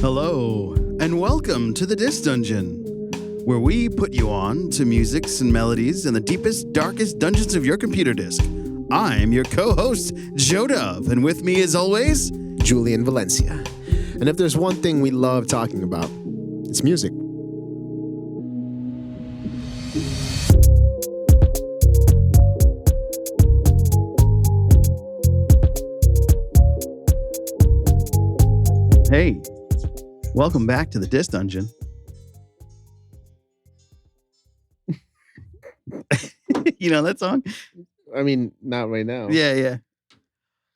Hello, and welcome to the Disc Dungeon, where we put you on to musics and melodies in the deepest, darkest dungeons of your computer disk. I'm your co-host, Joe Dove, and with me, as always, Julian Valencia. And if there's one thing we love talking about, it's music. Hey, welcome back to the Disc Dungeon. You know that song? I mean, not right now. Yeah.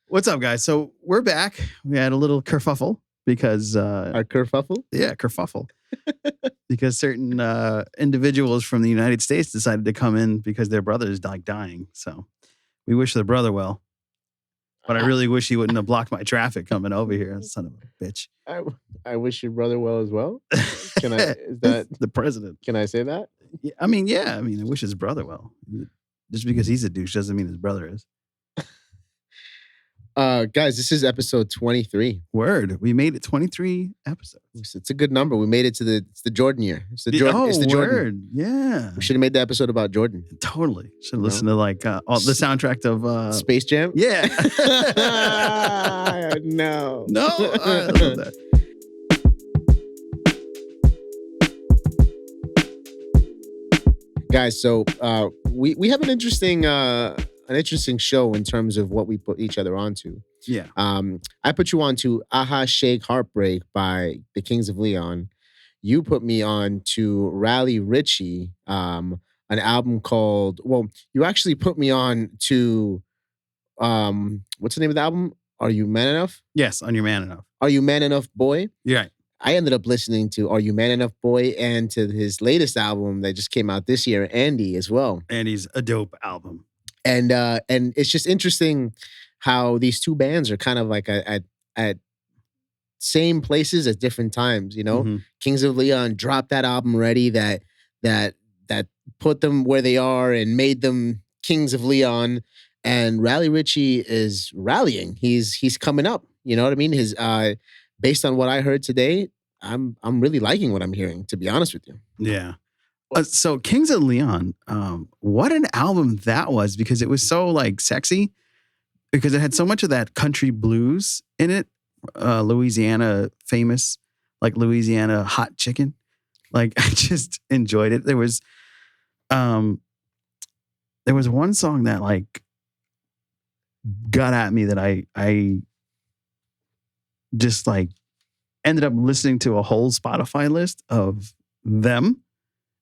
What's up, guys? So we're back. We had a little kerfuffle because... Our kerfuffle? Yeah, kerfuffle. Because certain individuals from the United States decided to come in because their brother is dying. So we wish their brother well. But I really wish he wouldn't have blocked my traffic coming over here, son of a bitch. I wish your brother well as well. Can I? Is that the president? Can I say that? Yeah, I mean, I wish his brother well. Just because he's a douche doesn't mean his brother is. Guys, this is episode 23. Word, we made it 23 episodes. It's a good number. We made it to the Jordan year. It's the Jordan. It's the Jordan. Jordan. Yeah. We should have made the episode about Jordan. Totally. Should listen to the soundtrack of Space Jam. Yeah. No. I love that. Guys, so we have an interesting show in terms of what we put each other onto. Yeah. I put you on to Aha Shake Heartbreak by the Kings of Leon. You put me on to Raleigh Ritchie, an album called, you actually put me on to, what's the name of the album? Are You Man Enough? Yes, On Your Man Enough. Are You Man Enough, Boy? You're right. I ended up listening to Are You Man Enough, Boy, and to his latest album that just came out this year, Andy, as well. Andy's a dope album. And it's just interesting how these two bands are kind of like at same places at different times, you know? Mm-hmm. Kings of Leon dropped that album already that put them where they are and made them Kings of Leon. And Raleigh Ritchie is rallying. He's coming up. You know what I mean? His based on what I heard today, I'm really liking what I'm hearing, to be honest with you. Yeah. So Kings of Leon, what an album that was, because it was so like sexy, because it had so much of that country blues in it. Louisiana famous, like Louisiana hot chicken. Like I just enjoyed it. There was one song that like got at me that I just like ended up listening to a whole Spotify list of them.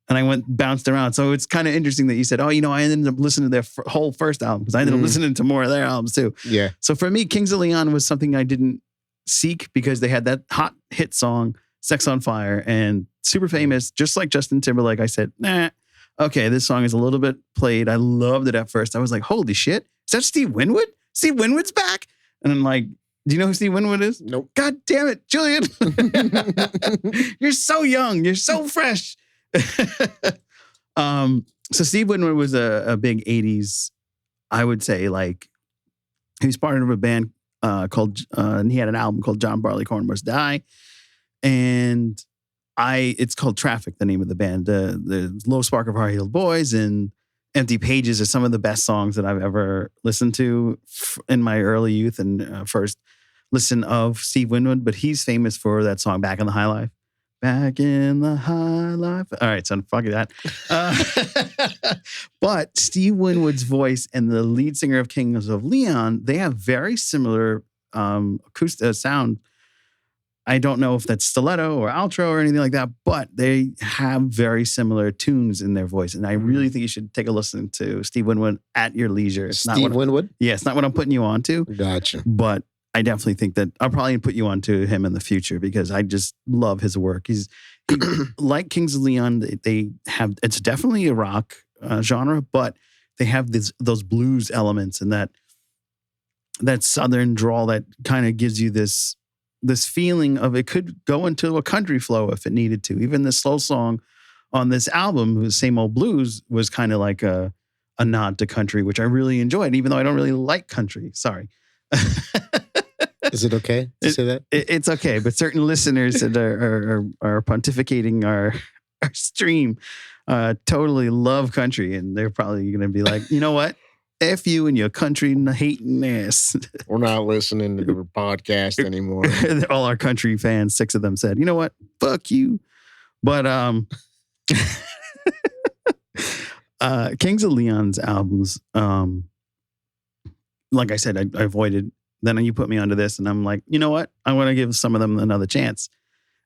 And I bounced around. So it's kind of interesting that you said, I ended up listening to their whole first album, because I ended up listening to more of their albums too. Yeah. So for me, Kings of Leon was something I didn't seek, because they had that hot hit song, Sex on Fire, and super famous, just like Justin Timberlake. I said, okay, this song is a little bit played. I loved it at first. I was like, holy shit, is that Steve Winwood? Steve Winwood's back? And I'm like, do you know who Steve Winwood is? Nope. God damn it, Julian. You're so young. You're so fresh. So Steve Winwood was a big 80s, I would say, like, he was part of a band called, and he had an album called John Barleycorn Must Die. And it's called Traffic, the name of the band. The Low Spark of High-Heeled Boys and Empty Pages are some of the best songs that I've ever listened to in my early youth and first listen of Steve Winwood. But he's famous for that song, Back in the High Life. Back in the High Life. All right, son, fuck that. But Steve Winwood's voice and the lead singer of Kings of Leon, they have very similar acoustic sound. I don't know if that's stiletto or outro or anything like that, but they have very similar tunes in their voice. And I really think you should take a listen to Steve Winwood at your leisure. Steve Winwood? Yeah, it's not what I'm putting you on to. Gotcha. But I definitely think that I'll probably put you on to him in the future, because I just love his work. He like Kings of Leon, they have, it's definitely a rock genre, but they have those blues elements and that southern drawl that kind of gives you this feeling of it could go into a country flow if it needed to. Even the slow song on this album, the Same Old Blues, was kind of like a nod to country, which I really enjoyed, even though I don't really like country. Sorry. Is it okay to say that? It's okay, but certain listeners that are pontificating our stream totally love country, and they're probably going to be like, you know what? F you and your country hating ass. We're not listening to the podcast anymore. All our country fans, 6 of them said, you know what? Fuck you. But Kings of Leon's albums, like I said, I avoided. Then you put me onto this, and I'm like, you know what? I want to give some of them another chance.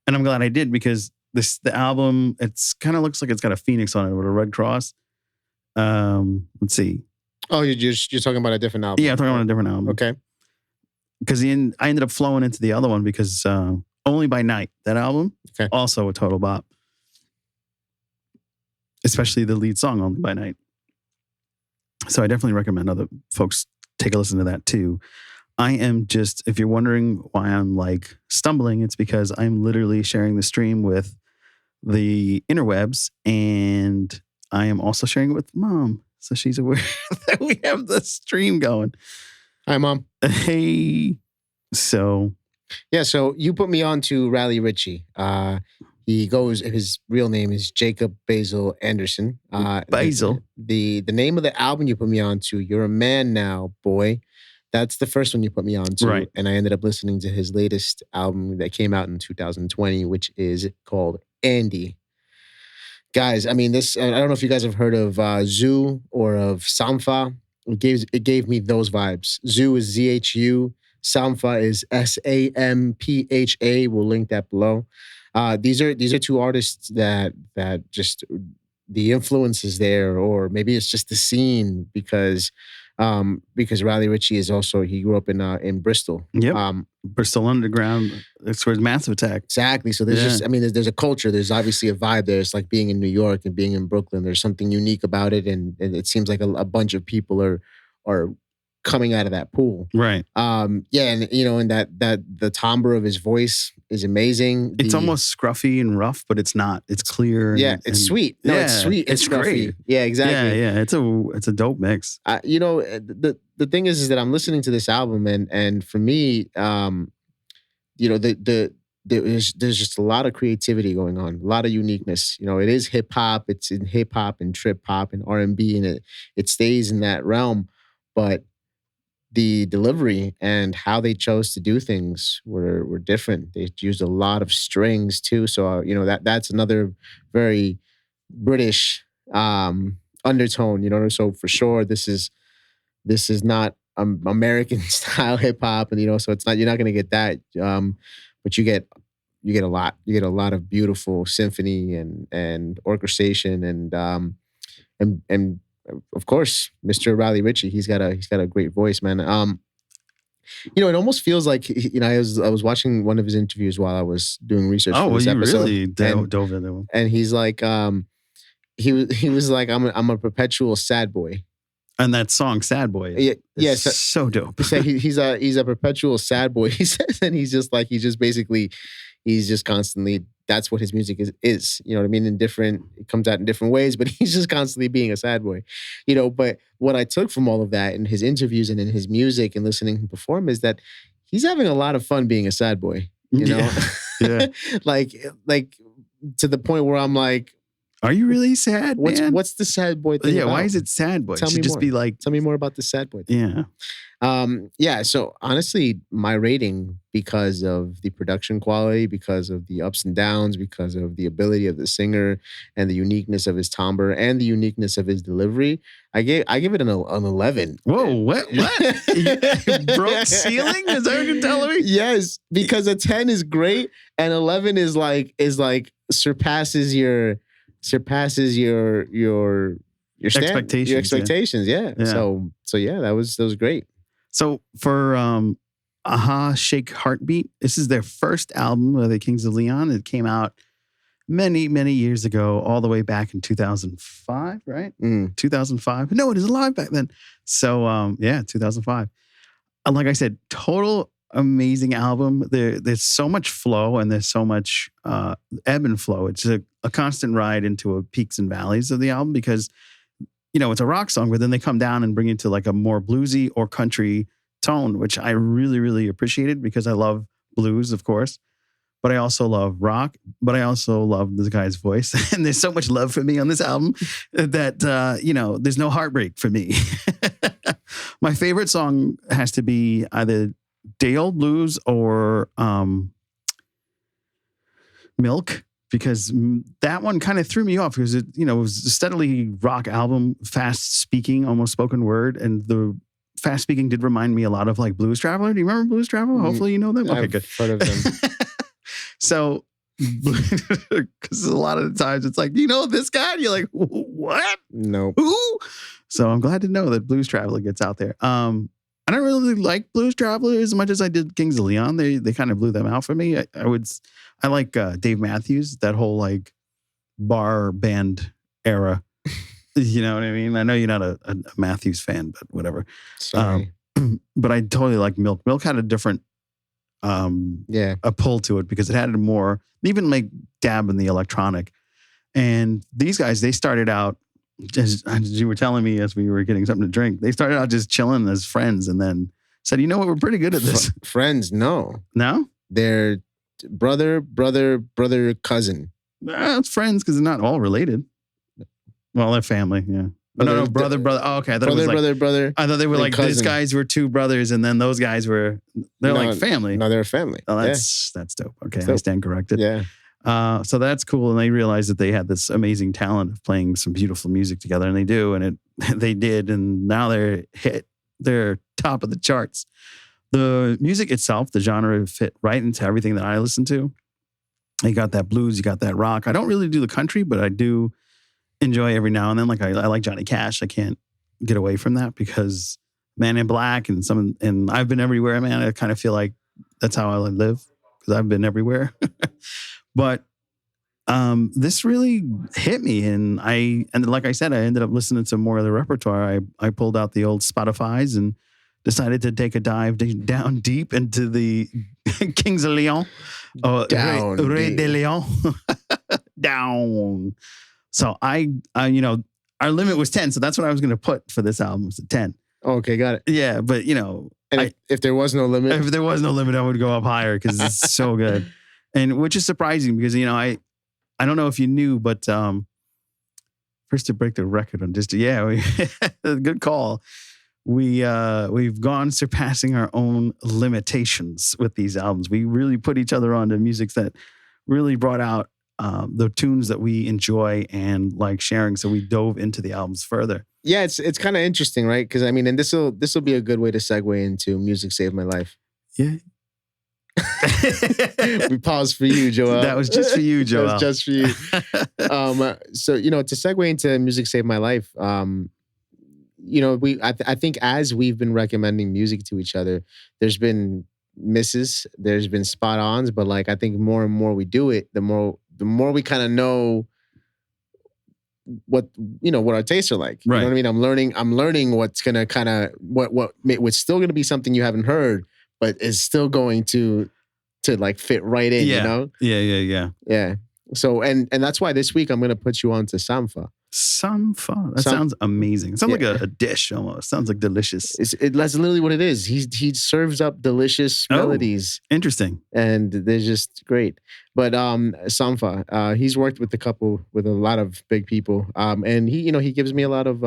And I'm glad I did, because the album, it's kind of looks like it's got a phoenix on it with a red cross. Let's see. Oh, you're talking about a different album? Yeah, I'm talking about a different album. Okay. Because I ended up flowing into the other one because Only by Night, that album, also a total bop. Especially the lead song, Only by Night. So I definitely recommend other folks take a listen to that too. I am just, if you're wondering why I'm like stumbling, it's because I'm literally sharing the stream with the interwebs, and I am also sharing it with Mom. So she's aware that we have the stream going. Hi, Mom. Hey. So. Yeah, so you put me on to Raleigh Ritchie. His real name is Jacob Basil Anderson. Basil. The name of the album you put me on to, You're a Man Now, Boy. That's the first one you put me on to. Right. And I ended up listening to his latest album that came out in 2020, which is called Andy. Guys, I mean, this, I don't know if you guys have heard of Zoo or of Sampha. It gave me those vibes. Zoo is ZHU. Sampha is SAMPHA. We'll link that below. These are 2 artists that just the influence is there, or maybe it's just the scene because Raleigh Ritchie is also, he grew up in Bristol. Yep. Bristol Underground. That's where Massive Attack. Exactly. So there's just, I mean, there's a culture. There's obviously a vibe there. It's like being in New York and being in Brooklyn. There's something unique about it, and it seems like a bunch of people are coming out of that pool. Right. And and that the timbre of his voice is amazing. It's almost scruffy and rough, but it's not. It's clear. It's sweet. No, it's sweet. It's scruffy. great. Yeah, exactly. Yeah. It's a dope mix. The thing is that I'm listening to this album, and for me, there's just a lot of creativity going on, a lot of uniqueness. It is hip hop. It's in hip hop and trip hop and R&B, and it stays in that realm, but the delivery and how they chose to do things were different. They used a lot of strings too. So, that's another very British undertone, so for sure, this is not American style hip hop. And, so you're not going to get that. But you get a lot. You get a lot of beautiful symphony and orchestration and of course, Mr. Raleigh Ritchie, he's got a great voice, man. It almost feels like, I was watching one of his interviews while I was doing research for this episode. Really dove into him. And he's like, he was like, I'm a perpetual sad boy. And that song, Sad Boy, so dope. He's a perpetual sad boy, he says, and he's just constantly, that's what his music is. You know what I mean? It comes out in different ways, but he's just constantly being a sad boy. But what I took from all of that in his interviews and in his music and listening to him perform is that he's having a lot of fun being a sad boy. Yeah. like to the point where I'm like, are you really sad, man? What's the sad boy thing? Yeah, about? why is it sad boy? Tell me just more. Be like, tell me more about the sad boy thing. Yeah. So honestly, my rating, because of the production quality, because of the ups and downs, because of the ability of the singer and the uniqueness of his timbre and the uniqueness of his delivery, I give it an 11. Whoa, what? Broke ceiling? Is that what you're telling me? Yes, because a 10 is great and 11 is like surpasses your expectations. Your expectations, yeah. So that was great. So for Aha Shake Heartbeat, this is their first album, the Kings of Leon. It came out many, many years ago, all the way back in 2005, right? 2005. No, it was alive back then. So 2005. Like I said, total amazing album. There's so much flow and there's so much ebb and flow. It's a constant ride into a peaks and valleys of the album because, it's a rock song, but then they come down and bring it to like a more bluesy or country tone, which I really, really appreciated because I love blues, of course, but I also love rock, but I also love this guy's voice. And there's so much love for me on this album that, there's no heartbreak for me. My favorite song has to be either Day Old Blues or Milk, because that one kind of threw me off because it was a steadily rock album, fast speaking, almost spoken word. And the fast speaking did remind me a lot of like Blues Traveler. Do you remember Blues Traveler? Hopefully you know them. Okay, good. I've heard of them. So, because a lot of the times it's like, this guy? And you're like, what? No. Who? So I'm glad to know that Blues Traveler gets out there. I don't really like Blues Traveler as much as I did Kings of Leon. They kind of blew them out for me. I like Dave Matthews, that whole like bar band era. You know what I mean? I know you're not a Matthews fan, but whatever. Sorry. But I totally like Milk. Milk had a different a pull to it because it had more, even like dab in the electronic. And these guys, they started out, as you were telling me as we were getting something to drink, they started out just chilling as friends and then said, you know what, we're pretty good at this. Friends, no. No? They're brother, cousin. It's friends because they're not all related. Well, they're family, yeah. No, brother. Oh, okay. I thought brother. I thought they were like, cousin. these guys were two brothers and then those guys they're like family. No, they're a family. Oh, that's dope. Okay, I stand corrected. Yeah. So that's cool. And they realized that they had this amazing talent of playing some beautiful music together, and they do. And they did. And now they're top of the charts. The music itself, the genre fit right into everything that I listen to. You got that blues, you got that rock. I don't really do the country, but I do enjoy every now and then. Like I like Johnny Cash. I can't get away from that because Man in Black and I've Been Everywhere, man. I kind of feel like that's how I live because I've been everywhere. But this really hit me, and like I said, I ended up listening to more of the repertoire. I pulled out the old Spotify's and decided to take a dive down deep into the Kings of Leon, Rey de Leon, down. So I our limit was 10, so that's what I was going to put for this album, was a 10. Okay, got it. Yeah, but and if there was no limit, I would go up higher because it's so good. And which is surprising because, I don't know if you knew, but first to break the record on just, good call. We've gone surpassing our own limitations with these albums. We really put each other on to music that really brought out the tunes that we enjoy and like sharing. So we dove into the albums further. Yeah, it's kind of interesting, right? Because I mean, and this will be a good way to segue into Music Saved My Life. Yeah. We paused for you, Joel. That was just for you, Joel. That was just for you. So to segue into Music Saved My Life, I think as we've been recommending music to each other, there's been misses, there's been spot ons, but like I think more and more we do it, the more we kind of know what our tastes are like. You right. know what I mean? I'm learning what's gonna kind of what's still gonna be something you haven't heard, but is still going to like fit right in. Yeah. Yeah. So and that's why this week I'm gonna put you on to Samfa. Samfa. That sounds amazing. It sounds like a dish almost. Sounds like delicious. That's literally what it is. He serves up delicious melodies. Interesting. And they're just great. But Samfa, he's worked with a lot of big people. And he gives me a lot of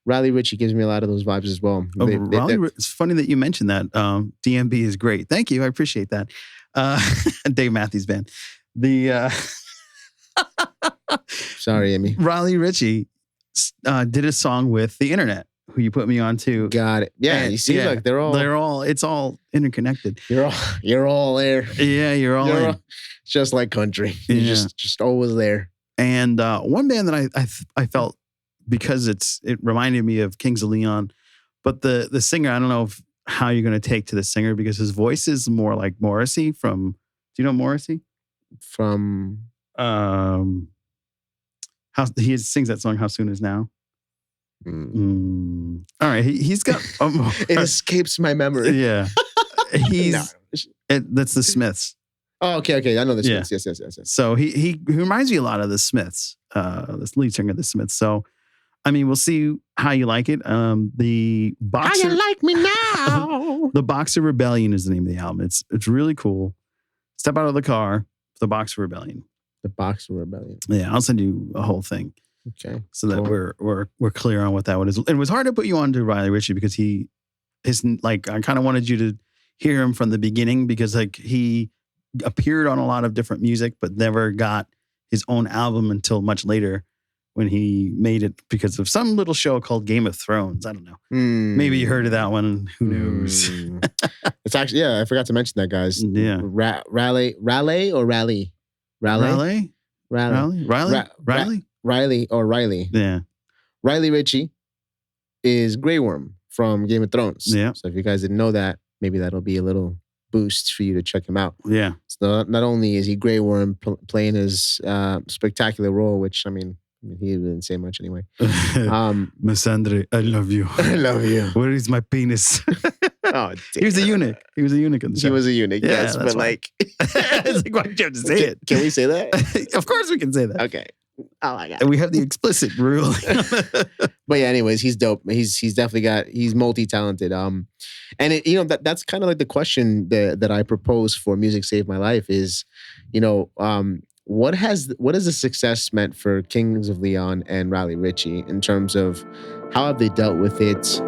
Raleigh Ritchie gives me a lot of those vibes as well. It's funny that you mentioned that. DMB is great. Thank you. I appreciate that. Dave Matthews Band. Sorry, Amy. Raleigh Ritchie did a song with The Internet, who you put me on to. Got it. Yeah, you see, look, it's all interconnected. You're all there. Yeah, you're all in. Just like country. You're just always there. And one band that I felt, because it reminded me of Kings of Leon, but the singer, I don't know how you're going to take to the singer because his voice is more like Morrissey from. Do you know Morrissey? From he sings that song "How Soon Is Now." All right, he's got. It escapes my memory. Yeah, that's the Smiths. Oh, okay. I know the Smiths. Yes. So he reminds me a lot of the Smiths. This lead singer of the Smiths. So, I mean, we'll see how you like it. The boxer. How you like me now? The Boxer Rebellion is the name of the album. It's really cool. Step out of the car. The Boxer Rebellion. The Boxer Rebellion. Yeah, I'll send you a whole thing. Okay. So that we're clear on what that one is. It was hard to put you on to Riley Ritchie because I kind of wanted you to hear him from the beginning because like he appeared on a lot of different music but never got his own album until much later when he made it because of some little show called Game of Thrones. I don't know. Maybe you heard of that one. Who knows? It's actually, yeah, I forgot to mention that, guys. Yeah. Raleigh or Raleigh? Raleigh? Riley. Yeah. Riley Ritchie is Grey Worm from Game of Thrones. Yeah. So if you guys didn't know that, maybe that'll be a little boost for you to check him out. Yeah. So not only is he Grey Worm playing his spectacular role, which, I mean, he didn't say much anyway. Missandre, I love you. I love you. Where is my penis? Oh, damn. He was a eunuch. He was a eunuch in the show. He was a eunuch, yes. But like... It's like, why do you have to say it? Can we say that? Of course we can say that. Okay. Oh my God. And we have the explicit rule. But yeah, anyways, he's dope. He's definitely he's multi-talented. And it, that's kind of like the question that I propose for Music Saved My Life is, what has the success meant for Kings of Leon and Raleigh Ritchie in terms of how have they dealt with it?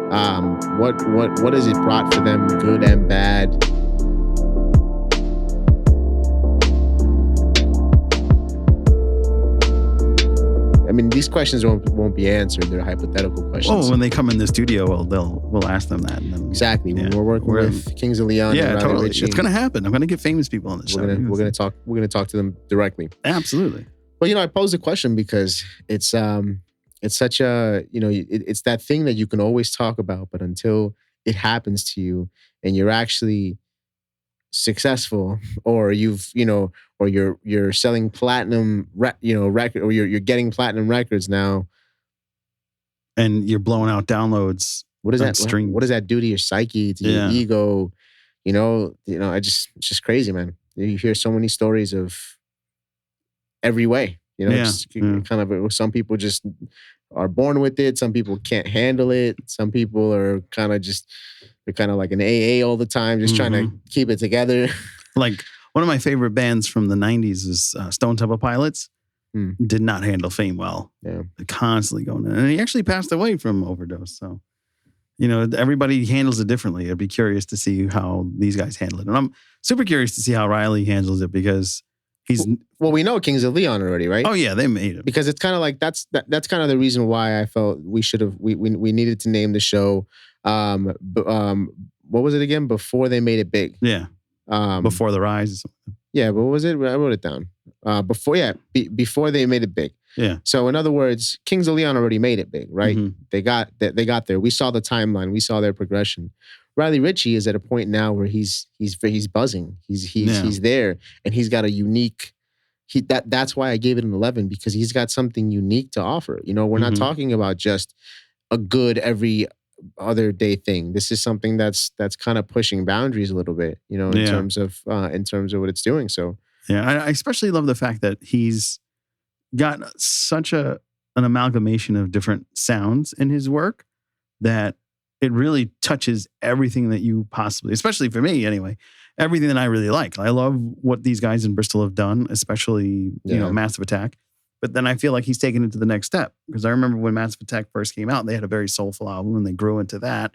What has it brought for them, good and bad? I mean, these questions won't be answered. They're hypothetical questions. Oh, when they come in the studio, we'll ask them that. And then, exactly. When we're working with Kings of Leon, yeah, and totally. Ritchie, it's gonna happen. I'm gonna get famous people on the show. We're gonna talk to them directly. Absolutely. But I posed a question because it's such a it's that thing that you can always talk about, but until it happens to you and you're actually successful, or or you're selling platinum record, or you're getting platinum records now, and you're blowing out downloads. What does that streams. What does that do to your psyche, to your ego? It's just crazy, man. You hear so many stories of every way. Kind of, some people just are born with it. Some people can't handle it. Some people are they're kind of like an AA all the time, just trying to keep it together. Like one of my favorite bands from the 90s was Stone Temple Pilots. Did not handle fame well. Yeah. Constantly going in. And he actually passed away from overdose. So, everybody handles it differently. I'd be curious to see how these guys handle it. And I'm super curious to see how Riley handles it because well, we know Kings of Leon already, right? Oh yeah, they made it. Because it's kind of like that's kind of the reason why I felt we needed to name the show. What was it again? Before they made it big. Yeah. Before the Rise. Yeah. What was it? I wrote it down. Before they made it big. Yeah. So in other words, Kings of Leon already made it big, right? Mm-hmm. They got there. We saw the timeline. We saw their progression. Riley Ritchie is at a point now where he's buzzing. He's there, and he's got a unique. That's why I gave it an 11, because he's got something unique to offer. We're not talking about just a good every other day thing. This is something that's kind of pushing boundaries a little bit. In terms of what it's doing. So yeah, I especially love the fact that he's got such an amalgamation of different sounds in his work that it really touches everything that you possibly, especially for me anyway, everything that I really like. I love what these guys in Bristol have done, especially, Massive Attack. But then I feel like he's taken it to the next step, because I remember when Massive Attack first came out, they had a very soulful album and they grew into that,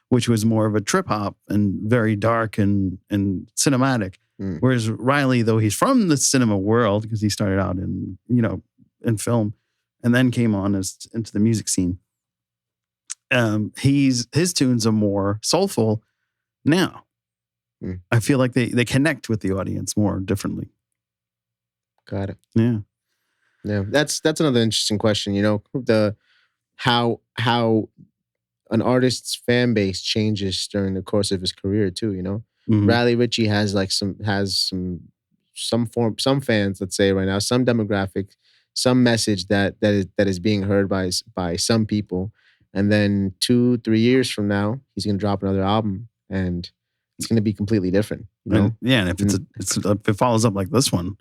which was more of a trip hop and very dark and cinematic. Whereas Riley, though he's from the cinema world, because he started out in film and then came on into the music scene. His tunes are more soulful now. I feel like they connect with the audience more differently. Got it. Yeah. Yeah. That's another interesting question. How an artist's fan base changes during the course of his career too. Riley Ritchie has some fans, let's say right now, some demographic, some message that is being heard by some people. And then 2-3 years from now, he's going to drop another album, and it's going to be completely different. And if if it follows up like this one,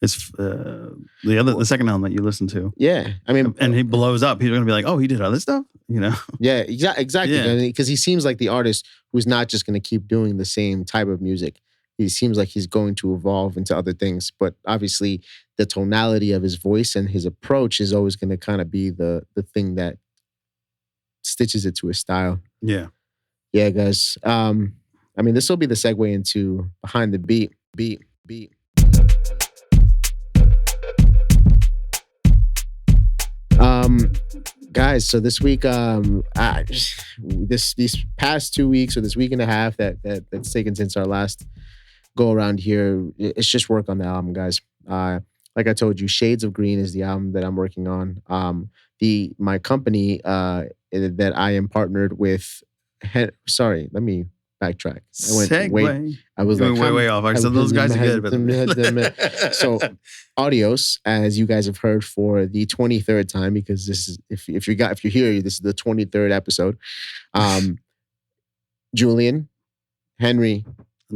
His the second album that you listened to. Yeah, I mean, and he blows up. He's gonna be like, oh, he did other stuff, you know? Yeah, exactly. Yeah. Because he seems like the artist who's not just going to keep doing the same type of music. He seems like he's going to evolve into other things. But obviously, the tonality of his voice and his approach is always going to kind of be the thing that stitches it to his style. Yeah. Yeah, guys. I mean, this will be the segue into Behind the Beat. Guys, so this week, these past 2 weeks or this week and a half that's taken since our last go around here, it's just work on the album, guys. Like I told you, Shades of Green is the album that I'm working on. My company that I am partnered with. Sorry, let me backtrack. I was like, way off. I said those guys are good. So, Audios, as you guys have heard for the 23rd time, because this is if you're here, this is the 23rd episode. Julian, Henry,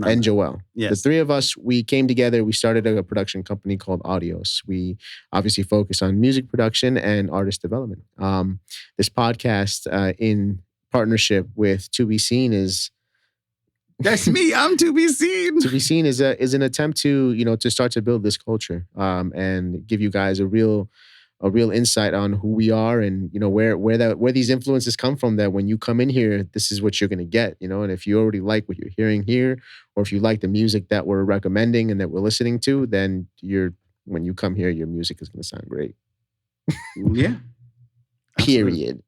and Joel. Yes. The three of us, we came together. We started a production company called Audios. We obviously focus on music production and artist development. This podcast, in partnership with To Be Seen, is that's me. I'm To Be Seen. To Be Seen is an attempt to start to build this culture and give you guys a real insight on who we are and where these influences come from. That when you come in here, this is what you're gonna get. And if you already like what you're hearing here, or if you like the music that we're recommending and that we're listening to, then when you come here, your music is gonna sound great. Yeah. Period.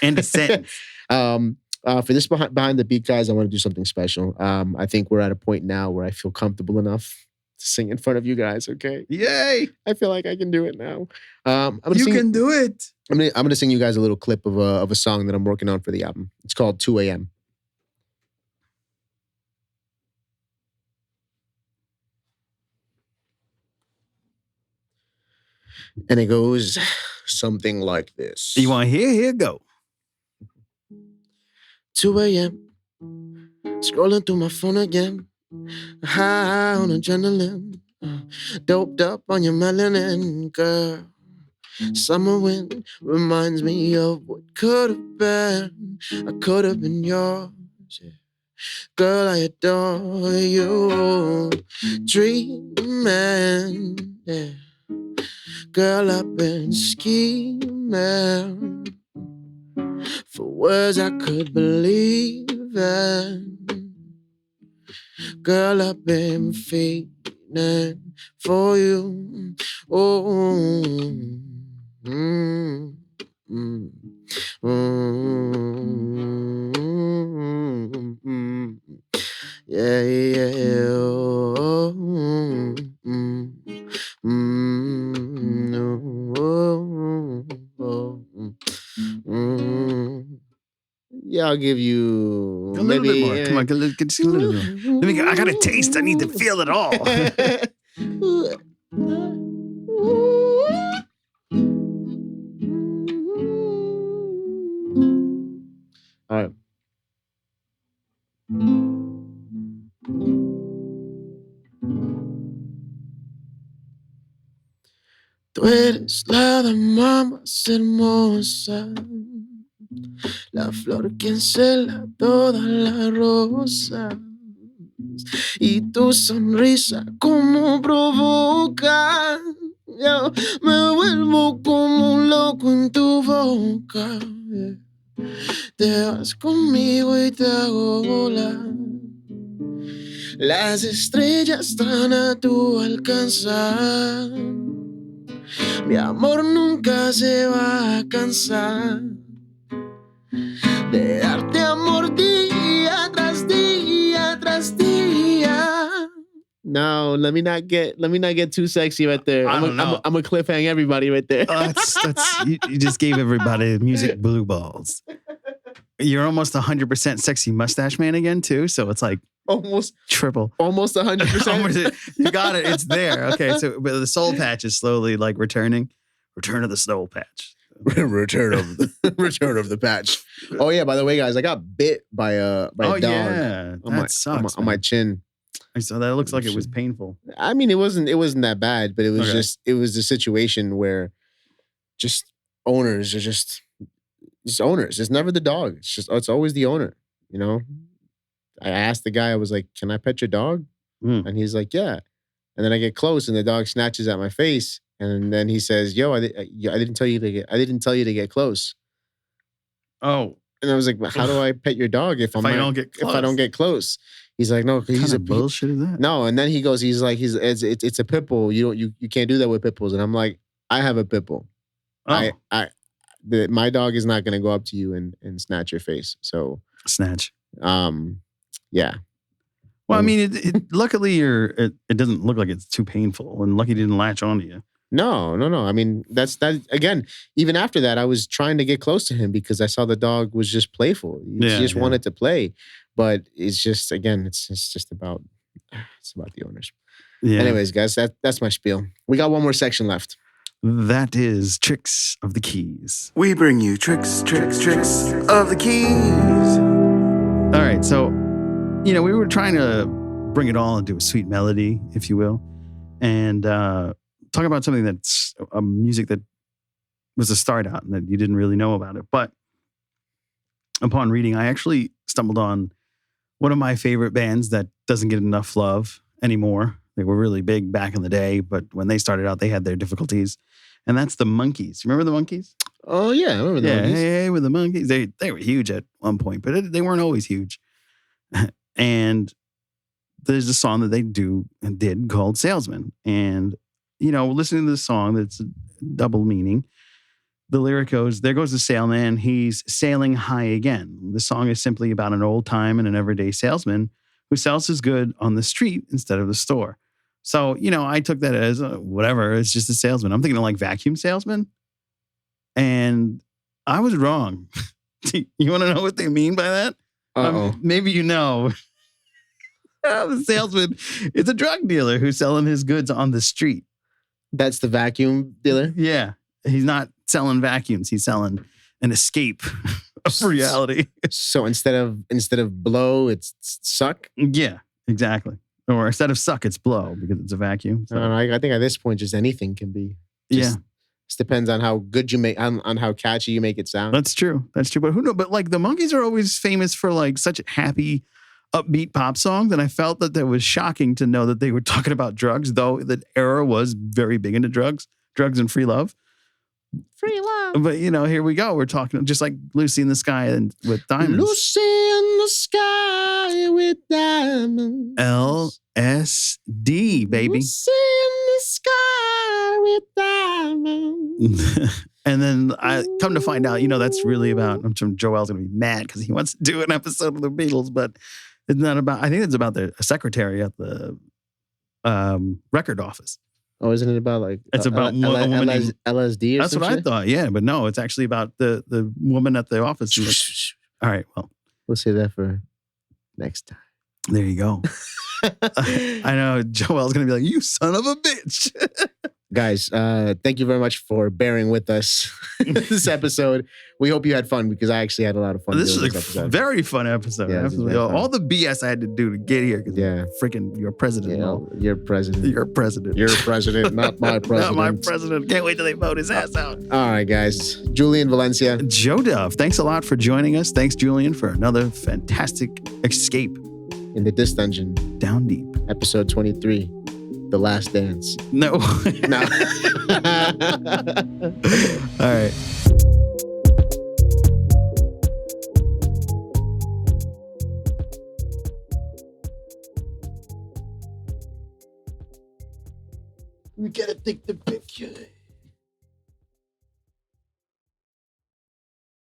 End of sentence. For this behind the beat, guys, I want to do something special. I think we're at a point now where I feel comfortable enough to sing in front of you guys. Okay, yay! I feel like I can do it now. You can do it. I'm gonna sing you guys a little clip of a song that I'm working on for the album. It's called 2 a.m. And it goes something like this. You want to hear? Here go. 2 a.m. Scrolling through my phone again. High on adrenaline. Doped up on your melanin, girl. Summer wind reminds me of what could have been. I could have been yours. Yeah. Girl, I adore you. Dreaming. Yeah. Girl, I've been scheming for words I could believe in. Girl, I've been feeling for you. Oh, yeah, yeah. Oh, yeah, I'll give you a little bit more. Come on, just a little bit more. I got a taste. I need to feel it all. All right. Tú eres la dama más hermosa, la flor que encela todas las rosas, y tu sonrisa como provoca. Yo me vuelvo como un loco en tu boca. Te vas conmigo y te hago volar. Las estrellas están a tu alcanzar. Mi amor nunca se va a cansar de darte amor día tras día tras día. No, let me not get too sexy right there. I'm a cliffhang everybody right there. You just gave everybody music blue balls. You're almost 100% sexy mustache man again too, so it's like almost triple, almost 100%. You got it. It's there. Okay, so but the soul patch is slowly like returning. Return of the soul patch. Return of the patch. Oh yeah. By the way, guys, I got bit by a dog. Yeah, on my chin. So that looks like it was painful. I mean, it wasn't that bad, but it was it was the situation where just owners are just owners. It's never the dog. It's always the owner. You know, I asked the guy, I was like, "Can I pet your dog?" And he's like, "Yeah." And then I get close, and the dog snatches at my face, and then he says, "Yo, I didn't tell you to get close." Oh, and I was like, "How do I pet your dog if I don't get close?" He's like, "No, he's bullshit is that?" No, and then he goes, he's like, it's a pit bull. You can't do that with pit bulls. And I'm like, I have a pit bull. Oh. My dog is not going to go up to you and snatch your face. So snatch. Yeah. Well, I mean, luckily it doesn't look like it's too painful, and lucky it didn't latch onto you. No. I mean, that again. Even after that, I was trying to get close to him because I saw the dog was just playful. He just wanted to play, but it's just it's about the owners. Yeah. Anyways, guys, that's my spiel. We got one more section left. That is Tricks of the Keys. We bring you tricks of the keys. All right, so, we were trying to bring it all into a sweet melody, if you will, and talk about something that's a music that was a start out and that you didn't really know about it. But upon reading, I actually stumbled on one of my favorite bands that doesn't get enough love anymore. They were really big back in the day, but when they started out, they had their difficulties. And that's the Monkees. Remember the Monkees? Oh, yeah. I remember the Monkees. Hey, with the Monkees. They were huge at one point, but they weren't always huge. And there's a song that they did called Salesman. And, listening to the song, that's a double meaning. The lyric goes, there goes the sailman, he's sailing high again. The song is simply about an old time and an everyday salesman who sells his good on the street instead of the store. So, I took that as whatever. It's just a salesman. I'm thinking of like vacuum salesman. And I was wrong. You want to know what they mean by that? Maybe you know. The salesman is a drug dealer who's selling his goods on the street. That's the vacuum dealer? Yeah. He's not selling vacuums. He's selling an escape of reality. So instead of blow, it's suck? Yeah, exactly. Or instead of suck, it's blow because it's a vacuum. So. I think at this point, just anything can be. Just depends on how good you make, on how catchy you make it sound. That's true. But who knows? But like the Monkees are always famous for like such happy, upbeat pop songs. And I felt that was shocking to know that they were talking about drugs, though the era was very big into drugs and free love. Free love. But, here we go. We're talking just like Lucy in the Sky and with Diamonds. Lucy in the Sky with Diamonds. LSD, baby. Lucy in the Sky with Diamonds. And then I come to find out, that's really about, I'm sure Joel's going to be mad because he wants to do an episode of the Beatles, but it's not about, I think it's about the secretary at the record office. Oh, isn't it about like... It's about a woman LSD or that's what I thought, yeah. But no, it's actually about the woman at the office. All right, well. We'll save that for next time. There you go. I know Joel's going to be like, you son of a bitch. Guys, thank you very much for bearing with us this episode. We hope you had fun because I actually had a lot of fun. This is a very fun episode. Yeah, all the BS I had to do to get here. Freaking your president. Yeah, your president. Your president. Your president, not my president. Not my president. Can't wait till they vote his ass out. All right, guys. Julian Valencia. Joe Dove. Thanks a lot for joining us. Thanks, Julian, for another fantastic escape. In the Dis Dungeon. Down deep. Episode 23. The Last Dance. No. No. All right. We gotta take the picture.